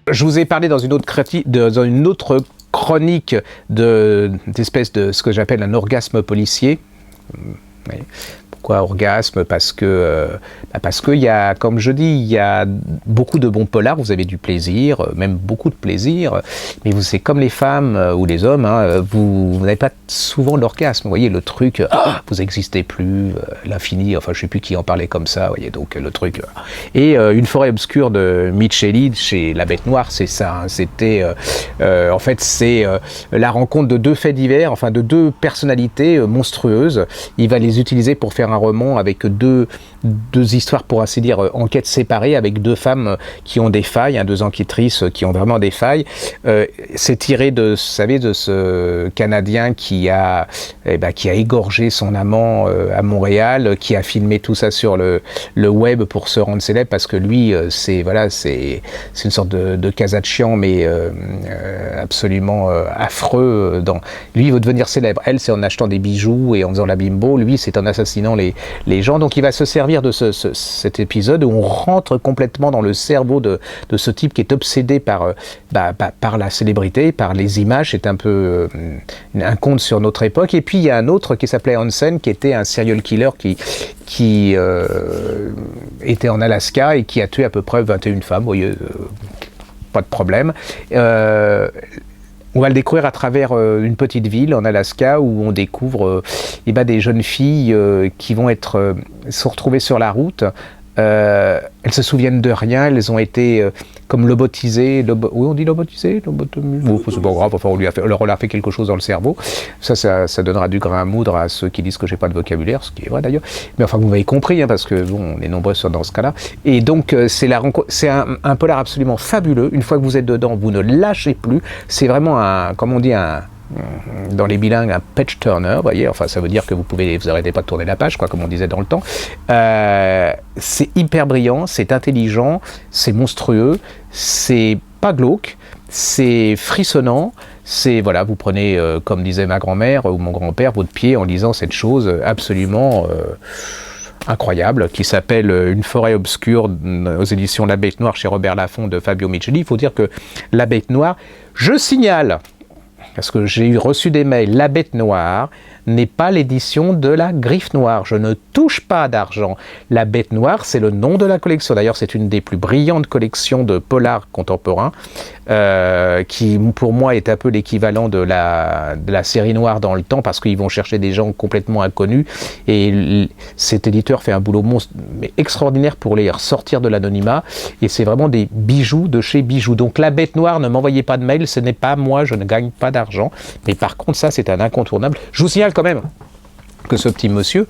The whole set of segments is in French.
Je vous ai parlé dans une autre chronique d'espèce de ce que j'appelle un orgasme policier. Oui. Pourquoi orgasme? Parce que il y a, comme je dis, il y a beaucoup de bons polars, vous avez du plaisir, même beaucoup de plaisir, mais c'est comme les femmes ou les hommes, hein, vous n'avez pas souvent l'orgasme. Vous voyez le truc, vous n'existez plus, l'infini, enfin je ne sais plus qui en parlait comme ça, vous voyez, donc le truc. Et Une forêt obscure de Micheli chez La Bête Noire, c'est ça, hein, c'était, en fait c'est la rencontre de deux faits divers, enfin de deux personnalités monstrueuses. Il va les utiliser pour faire un roman avec deux histoires, pour ainsi dire, enquêtes séparées, avec deux femmes qui ont des failles, hein, deux enquêtrices qui ont vraiment des failles. C'est tiré de, vous savez, de ce Canadien qui a égorgé son amant à Montréal, qui a filmé tout ça sur le web pour se rendre célèbre, parce que lui, c'est une sorte de Kazatchian, mais absolument affreux. Lui, il veut devenir célèbre. Elle, c'est en achetant des bijoux et en faisant la bimbo. Lui, c'est en assassinant les gens. Donc il va se servir de cet épisode où on rentre complètement dans le cerveau de ce type qui est obsédé par la célébrité, par les images. C'est un peu un conte sur notre époque. Et puis il y a un autre qui s'appelait Hansen, qui était un serial killer qui était en Alaska et qui a tué à peu près 21 femmes. Vous voyez, pas de problème. On va le découvrir à travers une petite ville en Alaska où on découvre des jeunes filles qui vont se retrouver sur la route. Elles se souviennent de rien, elles ont été comme lobotisées. Oui, on dit lobotisées, lobotomisées. Bon, c'est pas grave, enfin, on leur a fait quelque chose dans le cerveau. Ça donnera du grain à moudre à ceux qui disent que j'ai pas de vocabulaire, ce qui est vrai d'ailleurs. Mais enfin, vous m'avez compris, hein, parce que bon, on est nombreux dans ce cas-là. Et donc, c'est un polar absolument fabuleux. Une fois que vous êtes dedans, vous ne lâchez plus. C'est vraiment comme on dit, dans les bilingues, un page turner, vous voyez, enfin ça veut dire que vous arrêtez pas de tourner la page, quoi, comme on disait dans le temps. C'est hyper brillant, c'est intelligent, c'est monstrueux, c'est pas glauque, c'est frissonnant, vous prenez, comme disait ma grand-mère ou mon grand-père, votre pied en lisant cette chose absolument incroyable, qui s'appelle Une forêt obscure aux éditions La Bête Noire chez Robert Laffont de Fabio Micheli. Il faut dire que La Bête Noire, je signale, parce que j'ai reçu des mails, La Bête Noire n'est pas l'édition de La Griffe Noire. Je ne touche pas d'argent. La Bête Noire, c'est le nom de la collection. D'ailleurs, c'est une des plus brillantes collections de polars contemporains, qui, pour moi, est un peu l'équivalent de la série noire dans le temps, parce qu'ils vont chercher des gens complètement inconnus. Et cet éditeur fait un boulot mais extraordinaire pour les ressortir de l'anonymat. Et c'est vraiment des bijoux de chez Bijoux. Donc, La Bête Noire, ne m'envoyez pas de mail. Ce n'est pas moi, je ne gagne pas d'argent. Mais par contre, ça, c'est un incontournable. Je vous signale quand même que ce petit monsieur,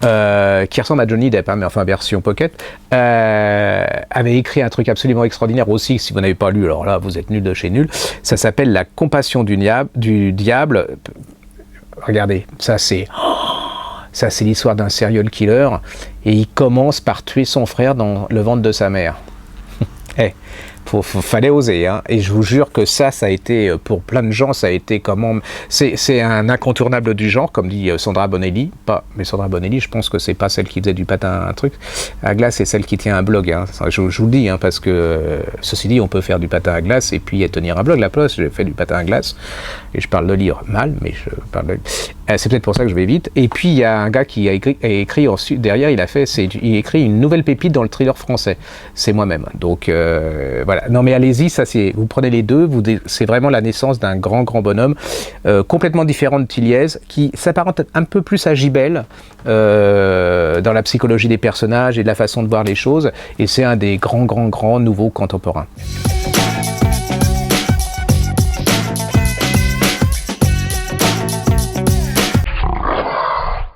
qui ressemble à Johnny Depp, hein, mais enfin version pocket, avait écrit un truc absolument extraordinaire aussi. Si vous n'avez pas lu, alors là, vous êtes nul de chez nul. Ça s'appelle La compassion du diable. Regardez, ça c'est l'histoire d'un serial killer, et il commence par tuer son frère dans le ventre de sa mère. Fallait oser, hein. Et je vous jure que ça a été, pour plein de gens, ça a été c'est un incontournable du genre, comme dit Sandra Bonelli. Mais Sandra Bonelli, je pense que c'est pas celle qui faisait du patin à glace, c'est celle qui tient un blog, hein. Je vous le dis, hein, parce que, ceci dit, on peut faire du patin à glace et puis tenir un blog. La place, j'ai fait du patin à glace, et je parle de lire mal, mais je parle de... C'est peut-être pour ça que je vais vite. Et puis, il y a un gars qui a écrit ensuite, derrière, il écrit une nouvelle pépite dans le thriller français. C'est moi-même. Donc, voilà. Non, mais allez-y, vous prenez les deux, c'est vraiment la naissance d'un grand bonhomme, complètement différent de Tilliez, qui s'apparente un peu plus à Gibel, dans la psychologie des personnages et de la façon de voir les choses. Et c'est un des grands nouveaux contemporains.